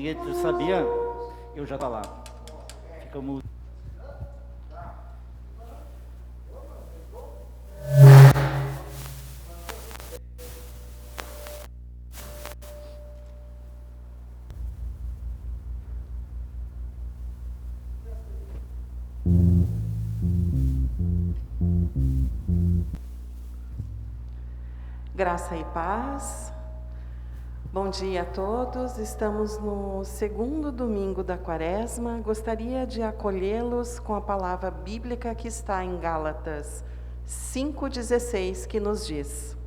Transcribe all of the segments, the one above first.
Ninguém sabia? Eu já tá lá. Fica mudo. Graça e paz. Bom dia a todos. Estamos no segundo domingo da Quaresma. Gostaria de acolhê-los com a palavra bíblica que está em Gálatas 5,16, que nos diz: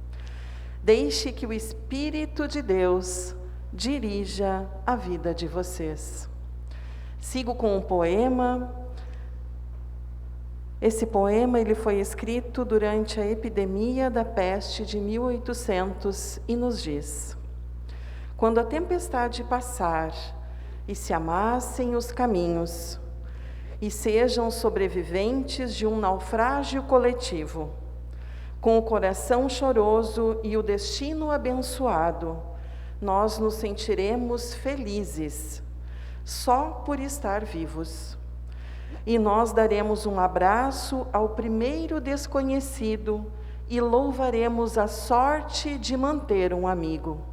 Deixe que o Espírito de Deus dirija a vida de vocês. Sigo com um poema. Esse poema ele foi escrito durante a epidemia da peste de 1800 e nos diz: Quando a tempestade passar e se amassem os caminhos e sejam sobreviventes de um naufrágio coletivo, com o coração choroso e o destino abençoado, nós nos sentiremos felizes só por estar vivos. E nós daremos um abraço ao primeiro desconhecido e louvaremos a sorte de manter um amigo.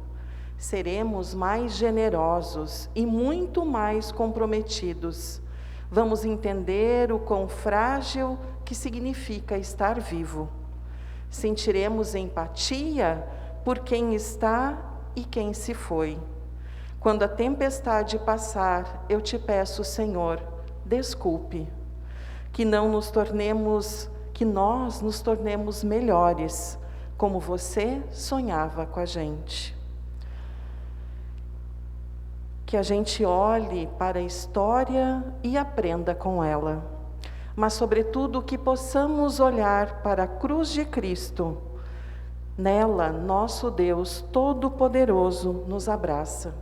Seremos mais generosos e muito mais comprometidos. Vamos entender o quão frágil que significa estar vivo. Sentiremos empatia por quem está e quem se foi. Quando a tempestade passar, eu te peço, Senhor, desculpe, que nós nos tornemos melhores, como você sonhava com a gente. Que a gente olhe para a história e aprenda com ela, mas sobretudo que possamos olhar para a cruz de Cristo. Nela, nosso Deus Todo-Poderoso nos abraça.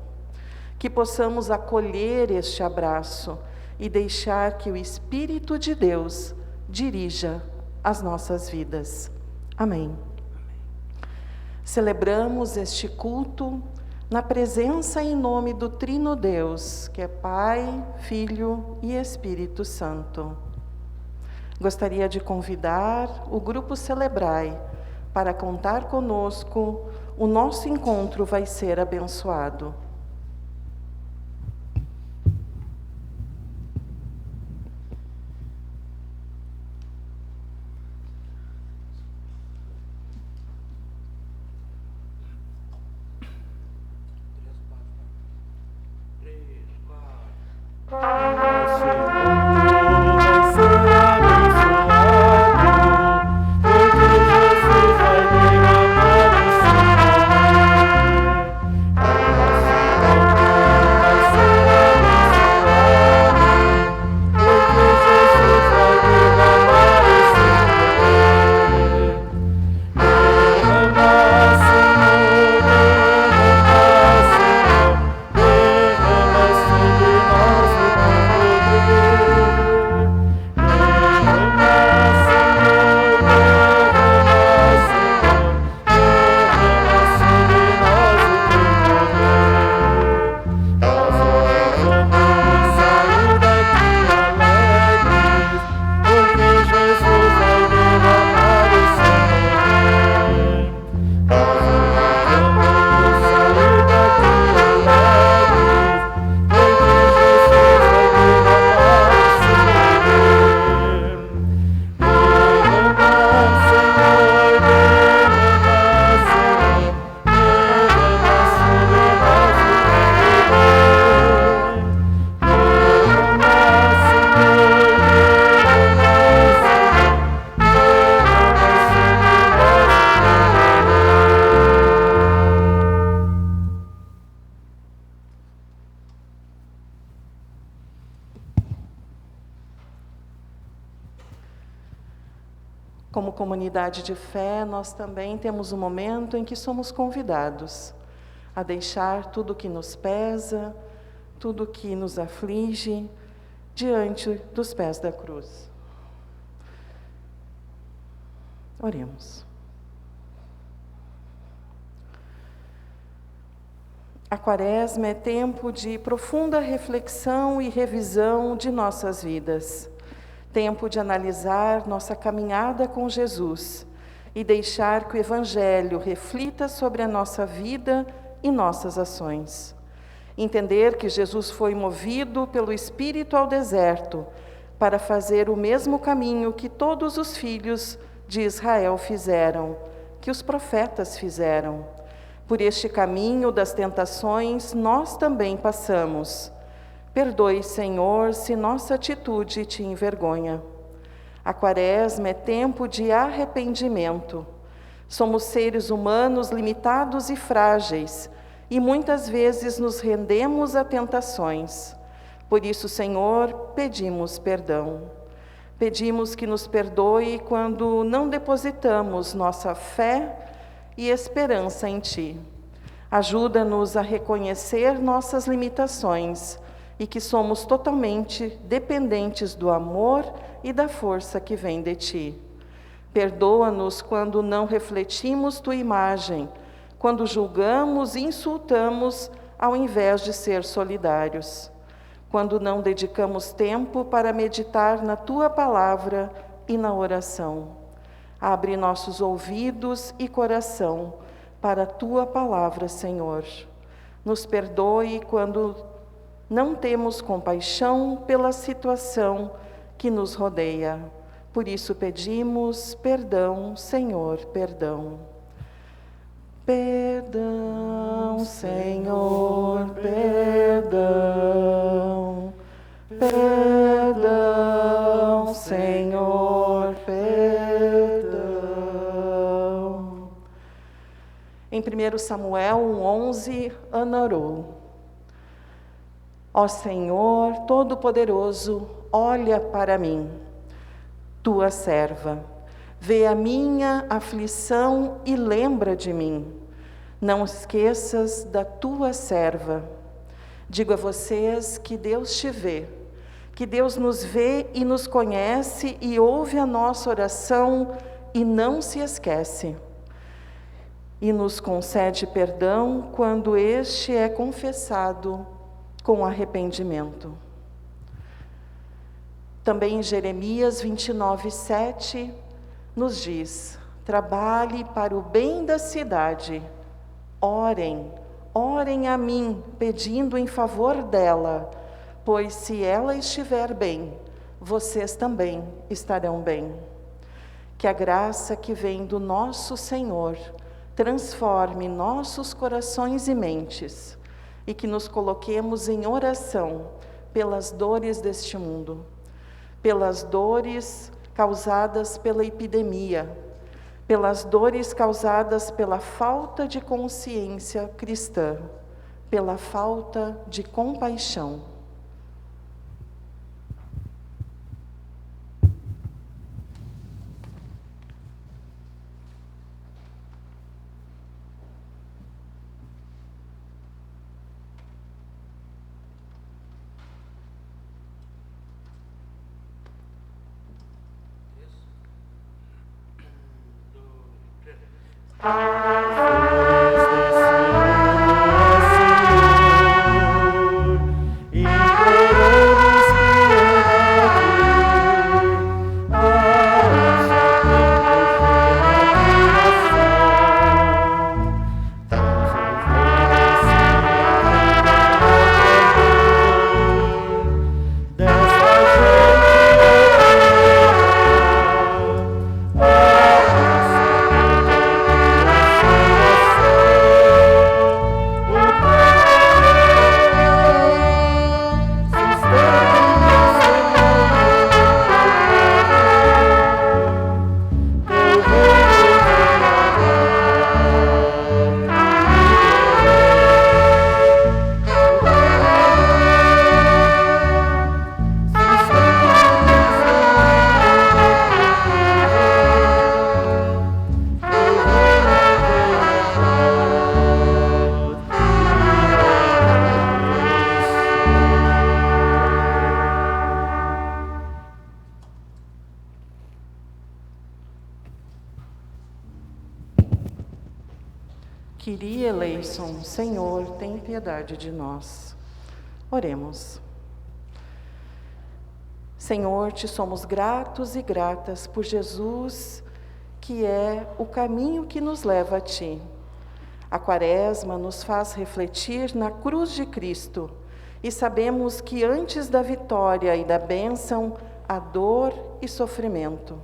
Que possamos acolher este abraço e deixar que o Espírito de Deus dirija as nossas vidas. Amém. Celebramos este culto na presença e em nome do Trino Deus, que é Pai, Filho e Espírito Santo. Gostaria de convidar o grupo Celebrai para contar conosco. O nosso encontro vai ser abençoado. Como comunidade de fé, nós também temos um momento em que somos convidados a deixar tudo o que nos pesa, tudo o que nos aflige, diante dos pés da cruz. Oremos. A Quaresma é tempo de profunda reflexão e revisão de nossas vidas. Tempo de analisar nossa caminhada com Jesus e deixar que o Evangelho reflita sobre a nossa vida e nossas ações. Entender que Jesus foi movido pelo Espírito ao deserto para fazer o mesmo caminho que todos os filhos de Israel fizeram, que os profetas fizeram. Por este caminho das tentações, nós também passamos. Perdoe, Senhor, se nossa atitude te envergonha. A Quaresma é tempo de arrependimento. Somos seres humanos limitados e frágeis, e muitas vezes nos rendemos a tentações. Por isso, Senhor, pedimos perdão. Pedimos que nos perdoe quando não depositamos nossa fé e esperança em Ti. Ajuda-nos a reconhecer nossas limitações e que somos totalmente dependentes do amor e da força que vem de Ti. Perdoa-nos quando não refletimos Tua imagem, quando julgamos e insultamos ao invés de ser solidários, quando não dedicamos tempo para meditar na Tua palavra e na oração. Abre nossos ouvidos e coração para a Tua palavra, Senhor. Nos perdoe quando não temos compaixão pela situação que nos rodeia. Por isso pedimos perdão, Senhor, perdão. Perdão, Senhor, perdão. Perdão, Senhor, perdão. Em 1 Samuel 1:11, Ana orou: Ó Senhor Todo-Poderoso, olha para mim, Tua serva. Vê a minha aflição e lembra de mim. Não esqueças da Tua serva. Digo a vocês que Deus te vê, que Deus nos vê e nos conhece e ouve a nossa oração e não se esquece. E nos concede perdão quando este é confessado com arrependimento. Também em Jeremias 29:7 nos diz: trabalhe para o bem da cidade, orem a mim, pedindo em favor dela, pois se ela estiver bem, vocês também estarão bem. Que a graça que vem do nosso Senhor transforme nossos corações e mentes, e que nos coloquemos em oração pelas dores deste mundo, pelas dores causadas pela epidemia, pelas dores causadas pela falta de consciência cristã, pela falta de compaixão. Kyrie eleison, Senhor, tem piedade de nós. Oremos. Senhor, te somos gratos e gratas por Jesus, que é o caminho que nos leva a ti. A Quaresma nos faz refletir na cruz de Cristo e sabemos que antes da vitória e da bênção, há dor e sofrimento.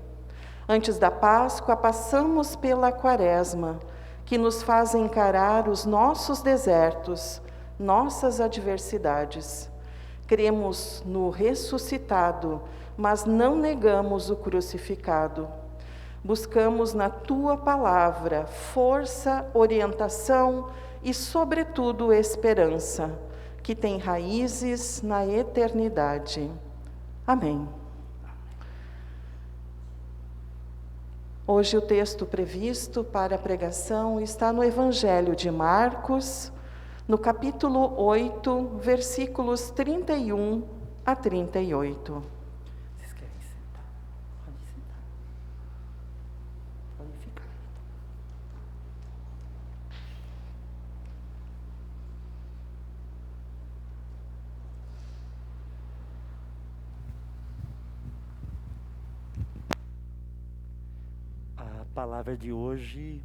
Antes da Páscoa, passamos pela Quaresma, que nos faz encarar os nossos desertos, nossas adversidades. Cremos no ressuscitado, mas não negamos o crucificado. Buscamos na tua palavra força, orientação e, sobretudo, esperança, que tem raízes na eternidade. Amém. Hoje o texto previsto para a pregação está no Evangelho de Marcos, no capítulo 8, versículos 31 a 38. Vocês querem sentar? Pode sentar. Pode ficar. A palavra de hoje,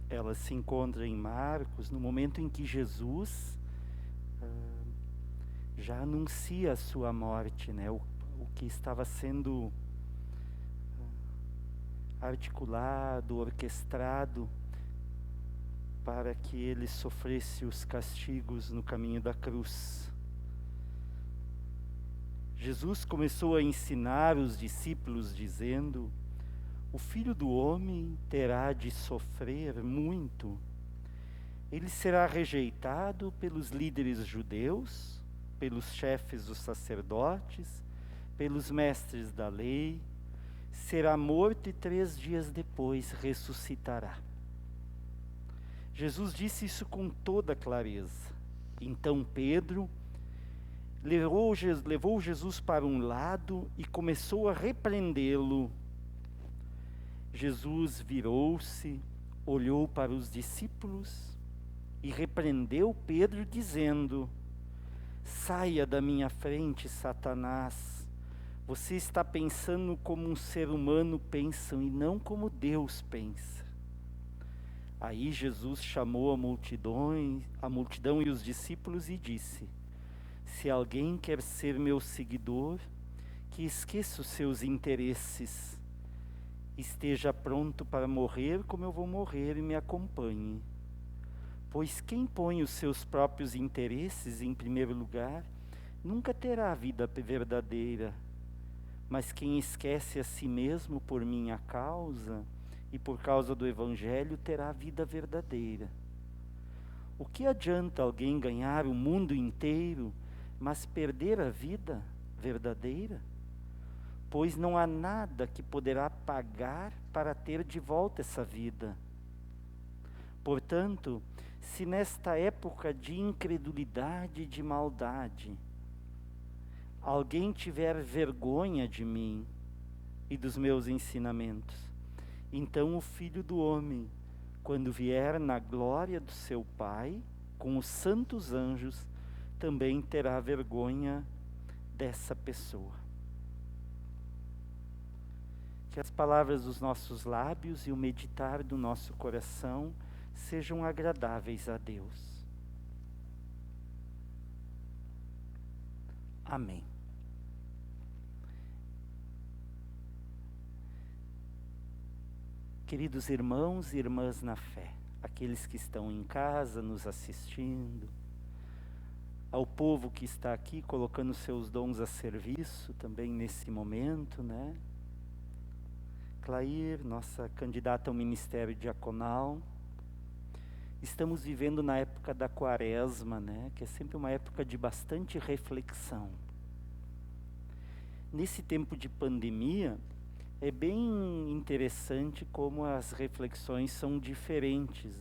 ela se encontra em Marcos, no momento em que Jesus já anuncia a sua morte, né? O que estava sendo articulado, orquestrado para que ele sofresse os castigos no caminho da cruz. Jesus começou a ensinar os discípulos dizendo: o Filho do Homem terá de sofrer muito. Ele será rejeitado pelos líderes judeus, pelos chefes dos sacerdotes, pelos mestres da lei, será morto e 3 dias depois ressuscitará. Jesus disse isso com toda clareza. Então Pedro levou Jesus para um lado e começou a repreendê-lo. Jesus virou-se, olhou para os discípulos e repreendeu Pedro, dizendo: saia da minha frente, Satanás. Você está pensando como um ser humano pensa e não como Deus pensa. Aí Jesus chamou a multidão e os discípulos e disse: se alguém quer ser meu seguidor, que esqueça os seus interesses, esteja pronto para morrer como eu vou morrer e me acompanhe. Pois quem põe os seus próprios interesses em primeiro lugar, nunca terá a vida verdadeira. Mas quem esquece a si mesmo por minha causa e por causa do Evangelho, terá a vida verdadeira. O que adianta alguém ganhar o mundo inteiro, mas perder a vida verdadeira? Pois não há nada que poderá pagar para ter de volta essa vida. Portanto, se nesta época de incredulidade e de maldade, alguém tiver vergonha de mim e dos meus ensinamentos, então o Filho do Homem, quando vier na glória do seu Pai, com os santos anjos, também terá vergonha dessa pessoa. Que as palavras dos nossos lábios e o meditar do nosso coração sejam agradáveis a Deus. Amém. Queridos irmãos e irmãs na fé, aqueles que estão em casa nos assistindo, ao povo que está aqui colocando seus dons a serviço também nesse momento, né? Clair, nossa candidata ao ministério diaconal. Estamos vivendo na época da Quaresma, né? Que é sempre uma época de bastante reflexão. Nesse tempo de pandemia, é bem interessante como as reflexões são diferentes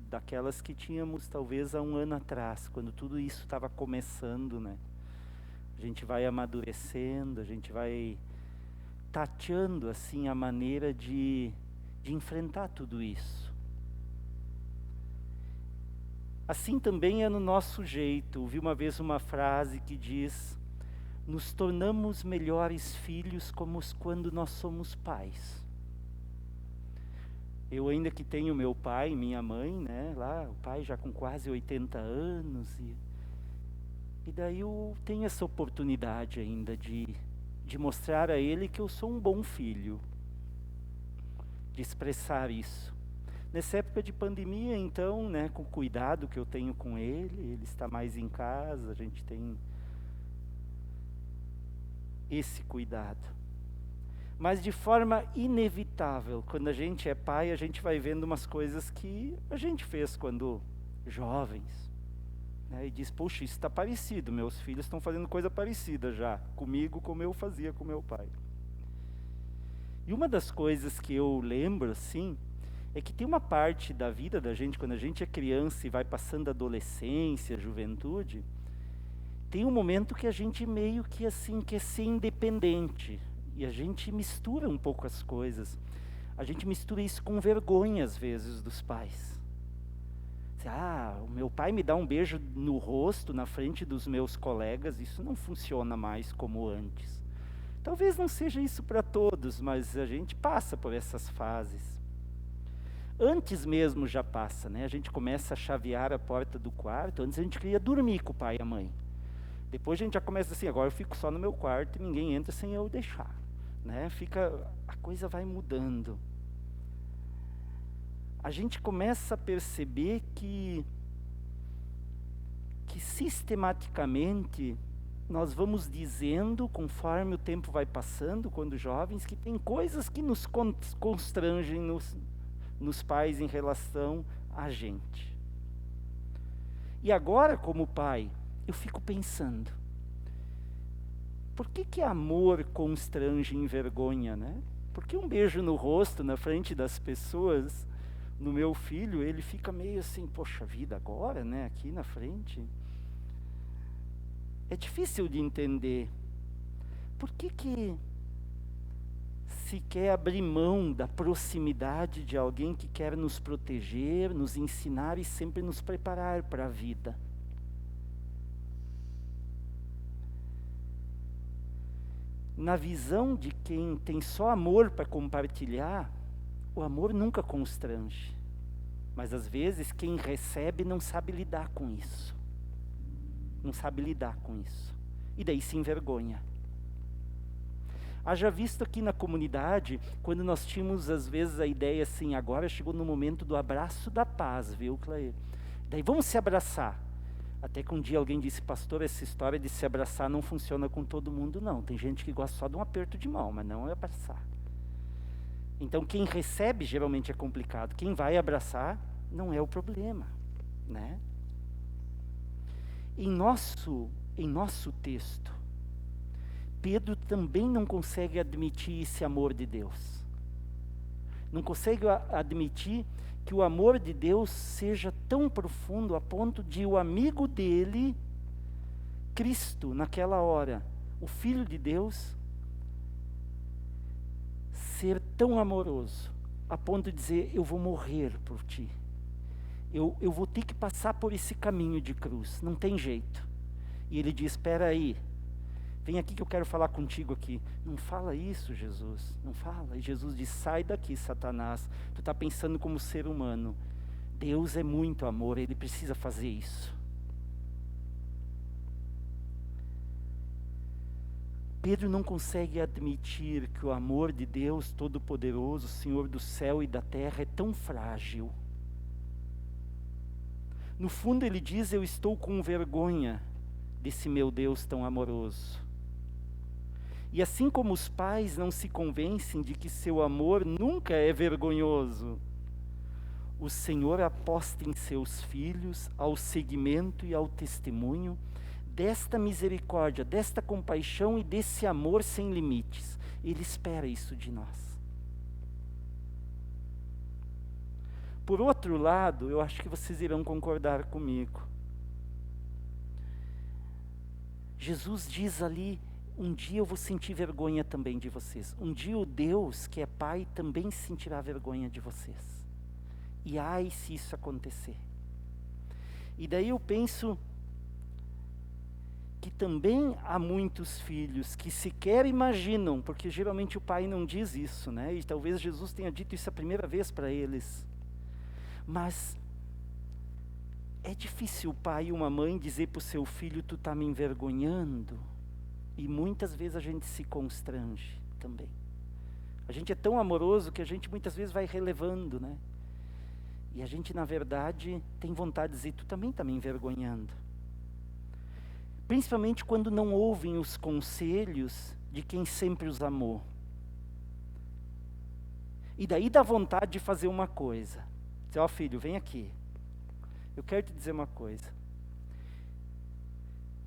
daquelas que tínhamos talvez há um ano atrás, quando tudo isso estava começando, né? A gente vai amadurecendo, a gente vai tateando assim a maneira de de enfrentar tudo isso. Assim também é no nosso jeito. Ouvi uma vez uma frase que diz: nos tornamos melhores filhos como quando nós somos pais. Eu ainda que tenho meu pai e minha mãe, né, lá, o pai já com quase 80 anos, e daí eu tenho essa oportunidade ainda de mostrar a ele que eu sou um bom filho, de expressar isso. Nessa época de pandemia, então, né, com o cuidado que eu tenho com ele está mais em casa, a gente tem esse cuidado. Mas de forma inevitável, quando a gente é pai, a gente vai vendo umas coisas que a gente fez quando jovens, né, e diz, puxa, isso está parecido, meus filhos estão fazendo coisa parecida já, comigo, como eu fazia com meu pai. E uma das coisas que eu lembro, assim, é que tem uma parte da vida da gente, quando a gente é criança e vai passando a adolescência, juventude, tem um momento que a gente meio que assim quer ser independente, e a gente mistura um pouco as coisas. A gente mistura isso com vergonha, às vezes, dos pais. O meu pai me dá um beijo no rosto, na frente dos meus colegas, isso não funciona mais como antes. Talvez não seja isso para todos, mas a gente passa por essas fases. Antes mesmo já passa, né? A gente começa a chavear a porta do quarto, antes a gente queria dormir com o pai e a mãe. Depois a gente já começa assim, agora eu fico só no meu quarto e ninguém entra sem eu deixar, né? A coisa vai mudando. A gente começa a perceber que sistematicamente nós vamos dizendo, conforme o tempo vai passando, quando jovens, que tem coisas que nos constrangem nos pais em relação a gente. E agora, como pai, eu fico pensando, por que amor constrange em vergonha, né? Porque um beijo no rosto, na frente das pessoas, no meu filho, ele fica meio assim, poxa vida, agora, né? Aqui na frente. É difícil de entender. Por que se quer abrir mão da proximidade de alguém que quer nos proteger, nos ensinar e sempre nos preparar para a vida? Na visão de quem tem só amor para compartilhar, o amor nunca constrange. Mas às vezes quem recebe não sabe lidar com isso. Não sabe lidar com isso. E daí se envergonha. Haja visto aqui na comunidade, quando nós tínhamos às vezes a ideia assim, agora chegou no momento do abraço da paz, viu, Clay? Daí vamos se abraçar. Até que um dia alguém disse, pastor, essa história de se abraçar não funciona com todo mundo, não. Tem gente que gosta só de um aperto de mão, mas não é abraçar. Então quem recebe geralmente é complicado. Quem vai abraçar não é o problema, né? Em nosso texto, Pedro também não consegue admitir esse amor de Deus. Não consegue admitir que o amor de Deus seja tão profundo a ponto de o amigo dele, Cristo, naquela hora, o Filho de Deus, ser tão amoroso, a ponto de dizer, eu vou morrer por ti. Eu vou ter que passar por esse caminho de cruz, não tem jeito. E ele diz, espera aí, vem aqui que eu quero falar contigo aqui. Não fala isso, Jesus, não fala. E Jesus diz, sai daqui, Satanás, tu está pensando como ser humano. Deus é muito amor, ele precisa fazer isso. Pedro não consegue admitir que o amor de Deus Todo-Poderoso, Senhor do céu e da terra, é tão frágil. No fundo ele diz, eu estou com vergonha desse meu Deus tão amoroso. E assim como os pais não se convencem de que seu amor nunca é vergonhoso, o Senhor aposta em seus filhos ao seguimento e ao testemunho desta misericórdia, desta compaixão e desse amor sem limites. Ele espera isso de nós. Por outro lado, eu acho que vocês irão concordar comigo. Jesus diz ali, um dia eu vou sentir vergonha também de vocês. Um dia o Deus que é Pai também sentirá vergonha de vocês. E ai se isso acontecer. E daí eu penso que também há muitos filhos que sequer imaginam, porque geralmente o pai não diz isso, né? E talvez Jesus tenha dito isso a primeira vez para eles. Mas é difícil o pai e uma mãe dizer para o seu filho, tu está me envergonhando. E muitas vezes a gente se constrange também. A gente é tão amoroso que a gente muitas vezes vai relevando, né? E a gente, na verdade, tem vontade de dizer, tu também está me envergonhando. Principalmente quando não ouvem os conselhos de quem sempre os amou. E daí dá vontade de fazer uma coisa. Dizer, ó filho, vem aqui. Eu quero te dizer uma coisa.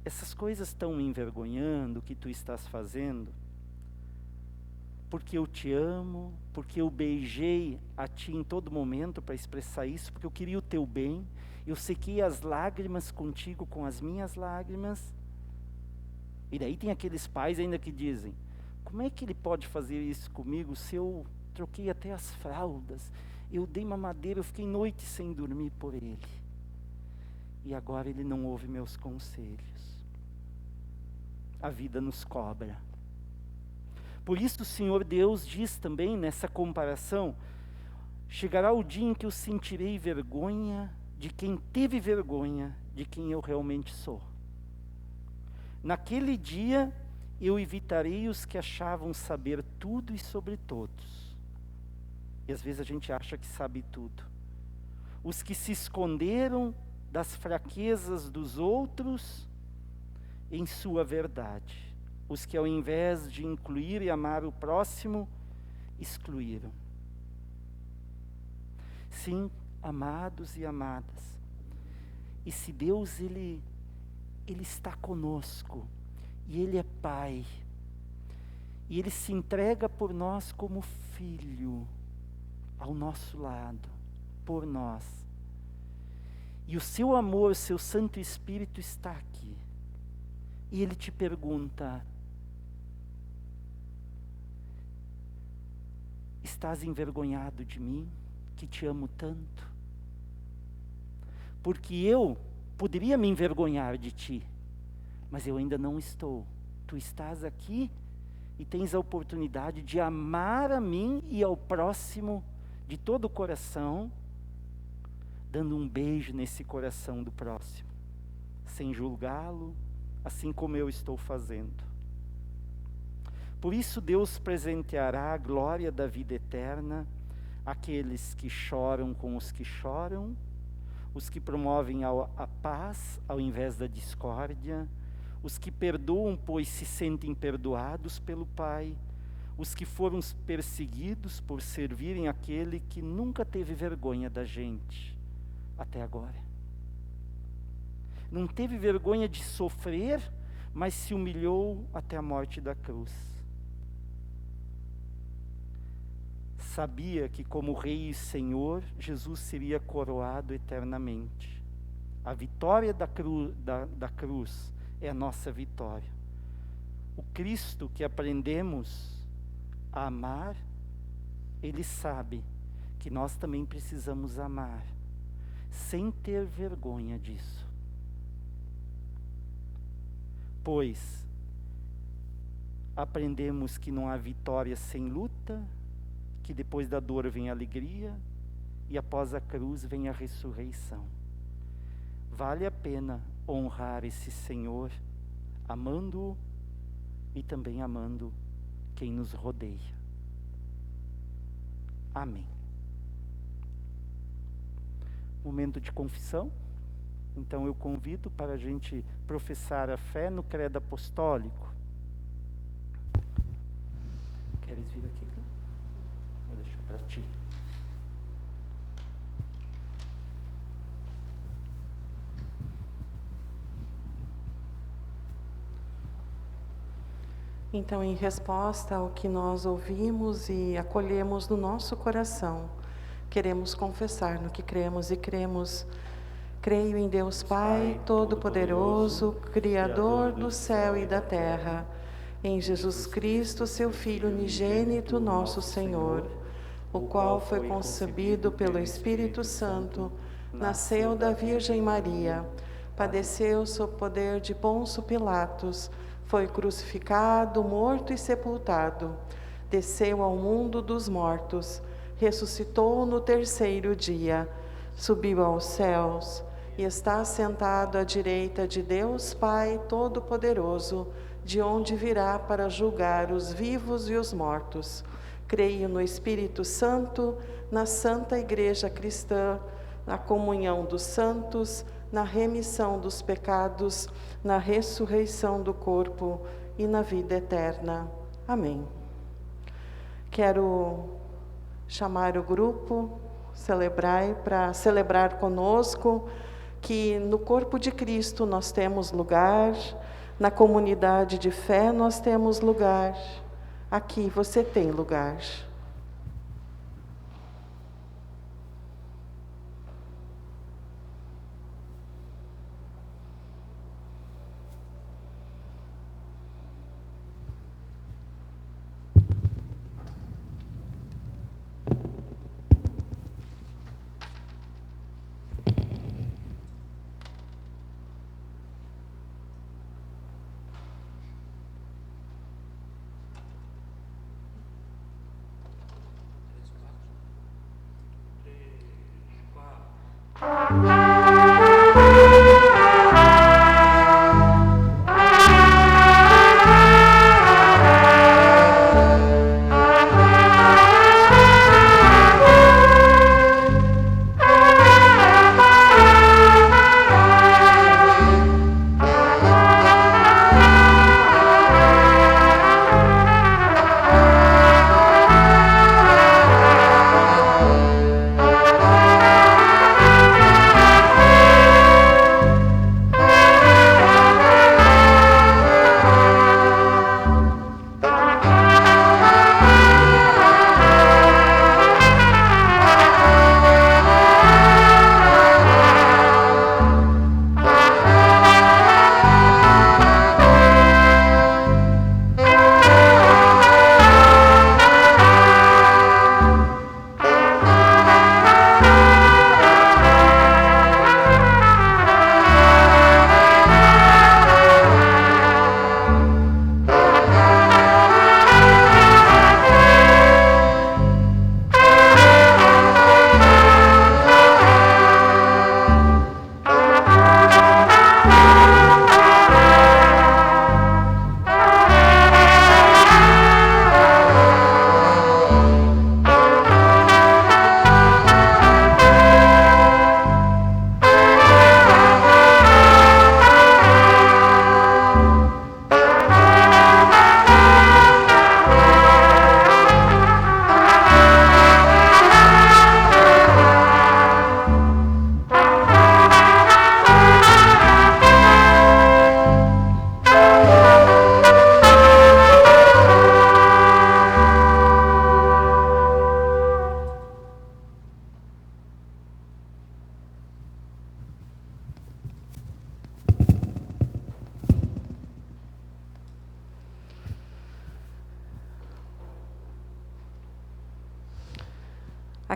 Essas coisas estão me envergonhando, o que tu estás fazendo, porque eu te amo, porque eu beijei a ti em todo momento para expressar isso, porque eu queria o teu bem, eu sequei as lágrimas contigo com as minhas lágrimas. E daí tem aqueles pais ainda que dizem, como é que ele pode fazer isso comigo se eu troquei até as fraldas, eu dei mamadeira, eu fiquei noite sem dormir por ele. E agora ele não ouve meus conselhos. A vida nos cobra. Por isso o Senhor Deus diz também nessa comparação, chegará o dia em que eu sentirei vergonha de quem teve vergonha de quem eu realmente sou. Naquele dia eu evitarei os que achavam saber tudo e sobre todos. E às vezes a gente acha que sabe tudo. Os que se esconderam das fraquezas dos outros em sua verdade. Os que ao invés de incluir e amar o próximo, excluíram. Sim, amados e amadas. E se Deus, Ele está conosco, e Ele é Pai, e Ele se entrega por nós como Filho, ao nosso lado, por nós. E o seu amor, o seu Santo Espírito está aqui. E Ele te pergunta, estás envergonhado de mim, que te amo tanto? Porque eu poderia me envergonhar de ti, mas eu ainda não estou. Tu estás aqui e tens a oportunidade de amar a mim e ao próximo de todo o coração, dando um beijo nesse coração do próximo, sem julgá-lo, assim como eu estou fazendo. Por isso Deus presenteará a glória da vida eterna àqueles que choram com os que choram, os que promovem a paz ao invés da discórdia, os que perdoam pois se sentem perdoados pelo Pai, os que foram perseguidos por servirem aquele que nunca teve vergonha da gente até agora. Não teve vergonha de sofrer, mas se humilhou até a morte da cruz. Sabia que como Rei e Senhor, Jesus seria coroado eternamente. A vitória da cruz é a nossa vitória. O Cristo que aprendemos a amar, Ele sabe que nós também precisamos amar, sem ter vergonha disso. Pois aprendemos que não há vitória sem luta, que depois da dor vem a alegria, e após a cruz vem a ressurreição. Vale a pena honrar esse Senhor, amando-o e também amando quem nos rodeia. Amém. Momento de confissão. Então eu convido para a gente professar a fé no credo apostólico. Queres vir aqui? Vou deixar para ti. Então, em resposta ao que nós ouvimos e acolhemos no nosso coração, queremos confessar no que cremos e cremos. Creio em Deus Pai, Todo-Poderoso, Criador do céu e da terra, em Jesus Cristo, seu Filho unigênito, nosso Senhor, o qual foi concebido pelo Espírito Santo, nasceu da Virgem Maria, padeceu sob poder de Pôncio Pilatos, foi crucificado, morto e sepultado, desceu ao mundo dos mortos, ressuscitou no terceiro dia, subiu aos céus e está sentado à direita de Deus Pai Todo-Poderoso, de onde virá para julgar os vivos e os mortos. Creio no Espírito Santo, na Santa Igreja Cristã, na comunhão dos santos, na remissão dos pecados, na ressurreição do corpo e na vida eterna. Amém. Quero chamar o grupo Celebrai para celebrar conosco que no corpo de Cristo nós temos lugar, na comunidade de fé nós temos lugar, aqui você tem lugar.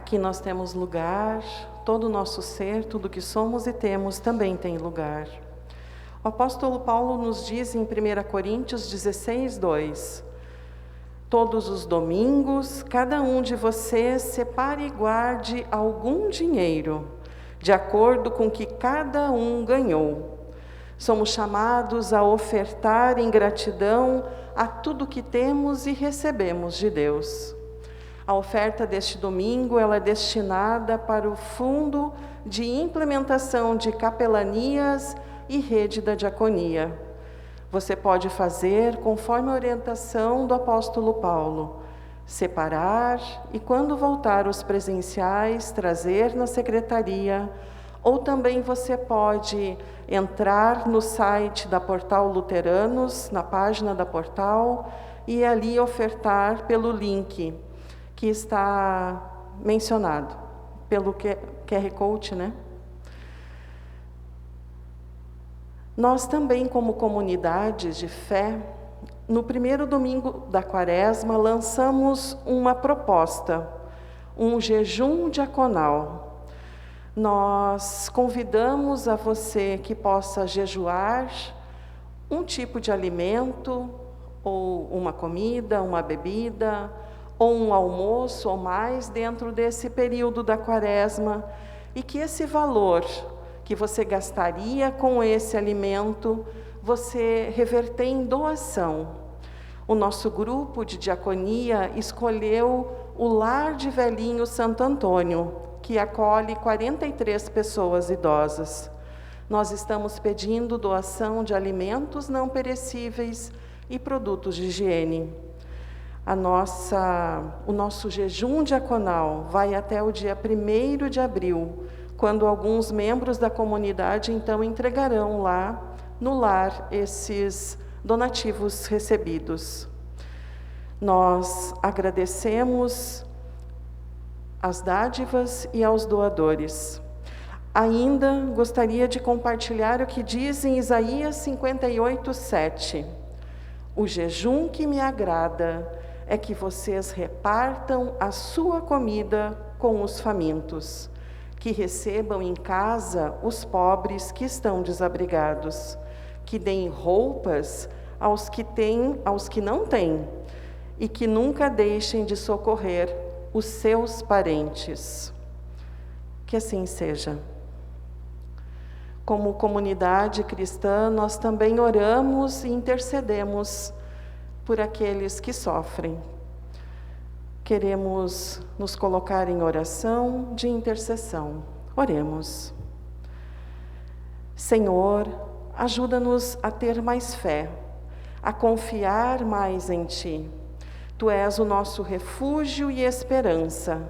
Aqui nós temos lugar, todo o nosso ser, tudo que somos e temos também tem lugar. O apóstolo Paulo nos diz em 1 Coríntios 16, 2: todos os domingos, cada um de vocês separe e guarde algum dinheiro, de acordo com o que cada um ganhou. Somos chamados a ofertar em gratidão a tudo que temos e recebemos de Deus. A oferta deste domingo ela é destinada para o Fundo de Implementação de Capelanias e Rede da Diaconia. Você pode fazer conforme a orientação do apóstolo Paulo, separar e, quando voltar os presenciais, trazer na secretaria, ou também você pode entrar no site da Portal Luteranos, na página da Portal, e ali ofertar pelo link que está mencionado, pelo QR Code, né? Nós também, como comunidades de fé, no primeiro domingo da Quaresma, lançamos uma proposta, um jejum diaconal. Nós convidamos a você que possa jejuar um tipo de alimento, ou uma comida, uma bebida, ou um almoço ou mais dentro desse período da Quaresma, e que esse valor que você gastaria com esse alimento, você reverter em doação. O nosso grupo de diaconia escolheu o Lar de Velhinhos Santo Antônio, que acolhe 43 pessoas idosas. Nós estamos pedindo doação de alimentos não perecíveis e produtos de higiene. O nosso jejum diaconal vai até o dia 1º de abril, quando alguns membros da comunidade então entregarão lá no lar esses donativos recebidos. Nós agradecemos as dádivas e aos doadores. Ainda gostaria de compartilhar o que diz em Isaías 58:7. O jejum que me agrada é que vocês repartam a sua comida com os famintos, que recebam em casa os pobres que estão desabrigados, que deem roupas aos que não têm, e que nunca deixem de socorrer os seus parentes. Que assim seja. Como comunidade cristã, nós também oramos e intercedemos por aqueles que sofrem. Queremos nos colocar em oração de intercessão. Oremos. Senhor, ajuda-nos a ter mais fé, a confiar mais em Ti. Tu és o nosso refúgio e esperança.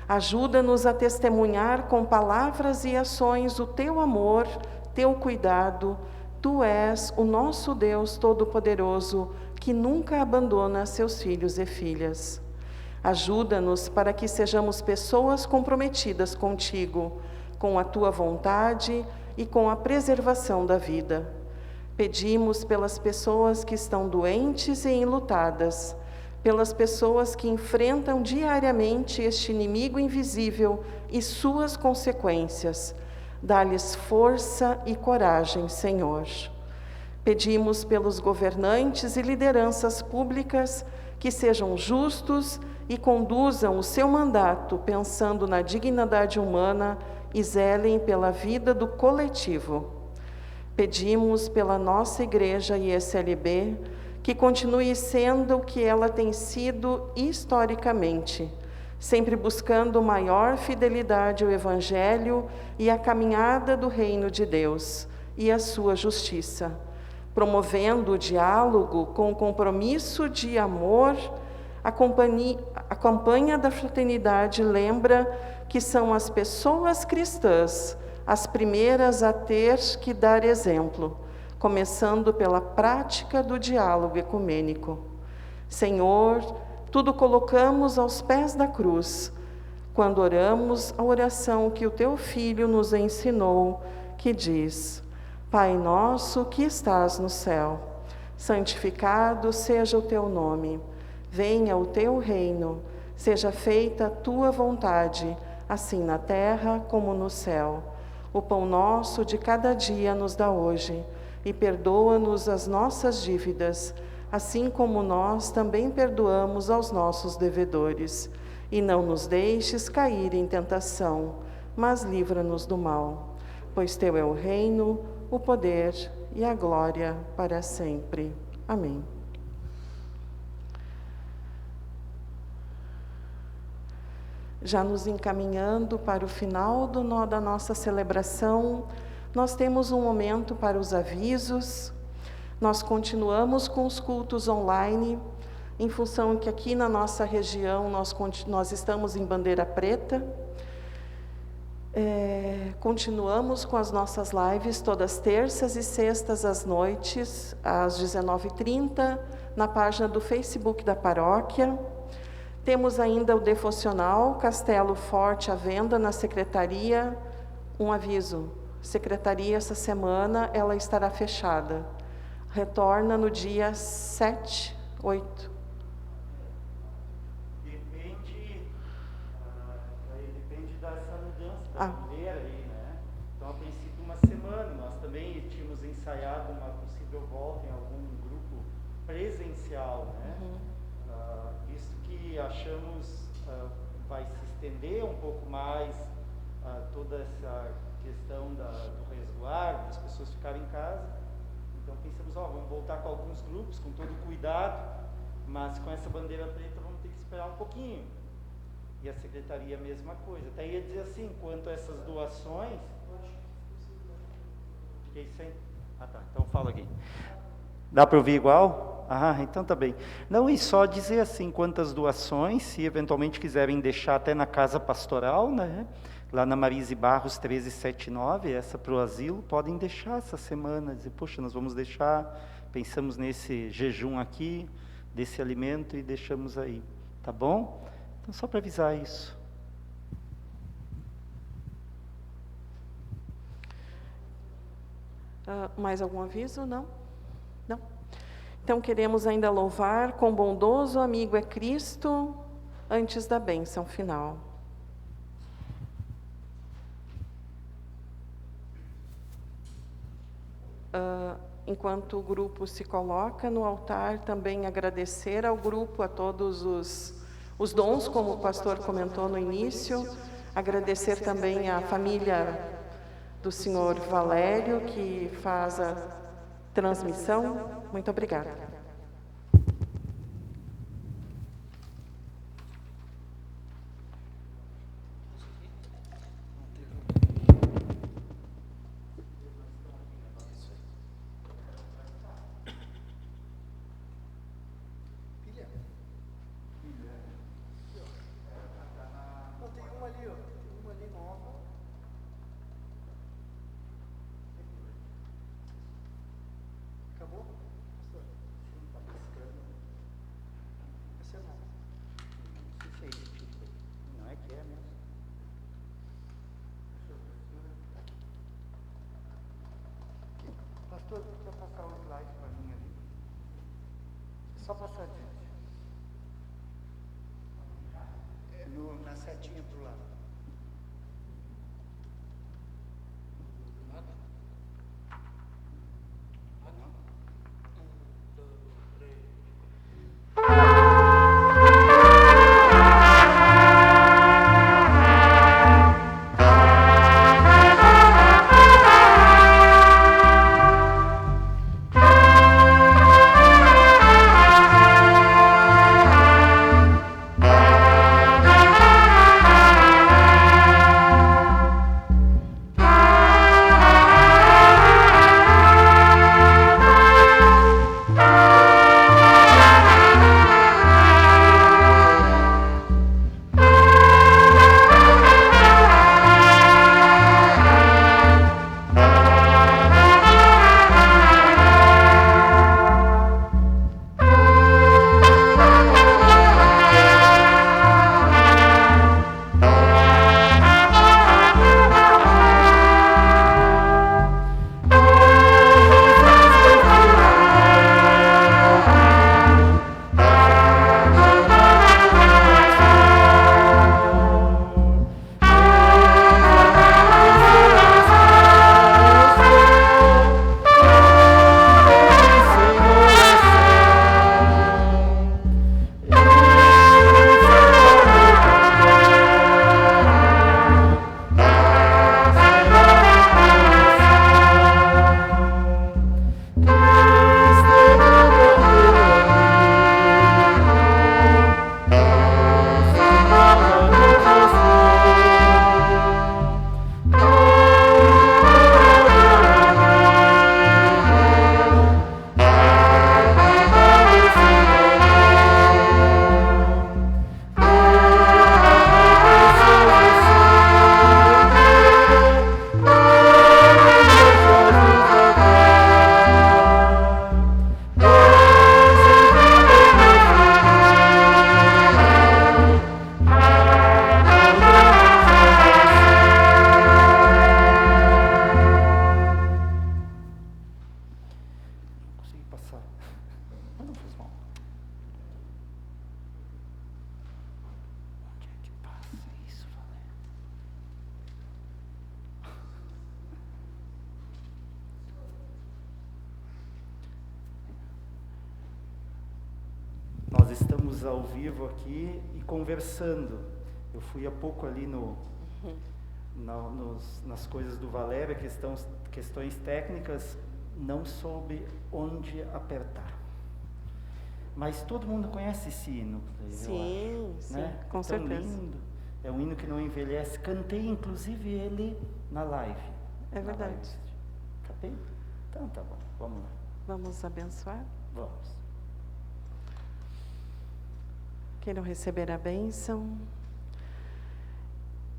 Ajuda-nos a testemunhar com palavras e ações o Teu amor, Teu cuidado. Tu és o nosso Deus Todo-Poderoso, que nunca abandona seus filhos e filhas. Ajuda-nos para que sejamos pessoas comprometidas contigo, com a Tua vontade e com a preservação da vida. Pedimos pelas pessoas que estão doentes e enlutadas, pelas pessoas que enfrentam diariamente este inimigo invisível e suas consequências. Dá-lhes força e coragem, Senhor. Pedimos pelos governantes e lideranças públicas que sejam justos e conduzam o seu mandato pensando na dignidade humana e zelem pela vida do coletivo. Pedimos pela nossa Igreja ISLB que continue sendo o que ela tem sido historicamente, sempre buscando maior fidelidade ao Evangelho e à caminhada do Reino de Deus e a sua justiça, promovendo o diálogo com o compromisso de amor. A campanha da fraternidade lembra que são as pessoas cristãs as primeiras a ter que dar exemplo, começando pela prática do diálogo ecumênico. Senhor, tudo colocamos aos pés da cruz, quando oramos a oração que o Teu Filho nos ensinou, que diz: Pai nosso que estás no céu, santificado seja o Teu nome. Venha o Teu reino, seja feita a Tua vontade, assim na terra como no céu. O pão nosso de cada dia nos dá hoje, e perdoa-nos as nossas dívidas, assim como nós também perdoamos aos nossos devedores. E não nos deixes cair em tentação, mas livra-nos do mal. Pois Teu é o reino, o poder e a glória para sempre. Amém. Já nos encaminhando para o final da nossa celebração, nós temos um momento para os avisos. Nós continuamos com os cultos online, em função que aqui na nossa região nós estamos em bandeira preta. Continuamos com as nossas lives todas terças e sextas às noites, às 19h30, na página do Facebook da paróquia. Temos ainda o devocional Castelo Forte à venda na secretaria. Um aviso: secretaria essa semana ela estará fechada. retorna no dia 7, 8. Depende dessa mudança da bandeira aí, né? Então, a princípio, uma semana. Nós também tínhamos ensaiado uma possível volta em algum grupo presencial, né? Visto que achamos vai se estender um pouco mais toda essa questão do resguardo, das pessoas ficarem em casa. Então pensamos, vamos voltar com alguns grupos, com todo cuidado, mas com essa bandeira preta vamos ter que esperar um pouquinho. E a secretaria a mesma coisa. Até ia dizer assim, quanto a essas doações... Que isso aí? Ah, tá, então fala aqui. Dá para ouvir igual? Ah, então tá bem. Não, e só dizer assim, quantas doações, se eventualmente quiserem deixar até na casa pastoral, né? Lá na Marise Barros 1379, essa para o asilo, podem deixar essa semana, dizer, poxa, nós vamos deixar, pensamos nesse jejum aqui, desse alimento e deixamos aí, tá bom? Então, só para avisar isso. Mais algum aviso? Não? Não? Então, queremos ainda louvar, com bondoso amigo é Cristo, antes da bênção final. Enquanto o grupo se coloca no altar, também agradecer ao grupo, a todos os dons, como o pastor comentou no início, agradecer também à família do senhor Valério, que faz a transmissão. Muito obrigada. Pastor, precisa passar o slide para mim ali. Só passar adiante. Na setinha para o lado. estamos ao vivo aqui e conversando. Eu fui há pouco ali nas coisas do Valério, questões técnicas, não soube onde apertar. Mas todo mundo conhece esse hino. Sim, acho, sim, né? com certeza. Lindo. É um hino que não envelhece. Cantei, inclusive, ele na live. É verdade. Capei? Então tá bom, vamos lá. Vamos abençoar? Vamos. Queiram receber a bênção.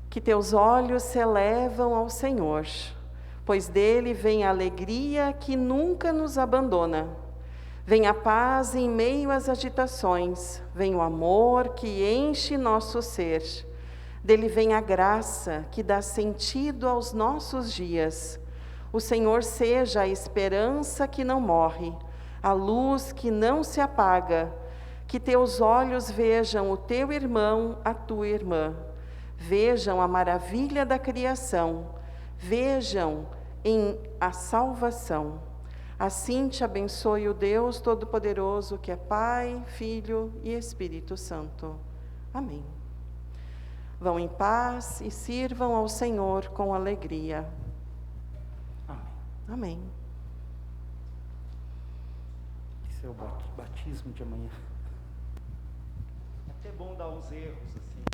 Que teus olhos se elevam ao Senhor, pois dele vem a alegria que nunca nos abandona. Vem a paz em meio às agitações, vem o amor que enche nosso ser. Dele vem a graça que dá sentido aos nossos dias. O Senhor seja a esperança que não morre, a luz que não se apaga. Que teus olhos vejam o teu irmão, a tua irmã. Vejam a maravilha da criação, vejam em a salvação. Assim te abençoe o Deus Todo-Poderoso, que é Pai, Filho e Espírito Santo. Amém. Vão em paz e sirvam ao Senhor com alegria. Amém. Amém. Esse é o batismo de amanhã. É até bom dar uns erros, assim.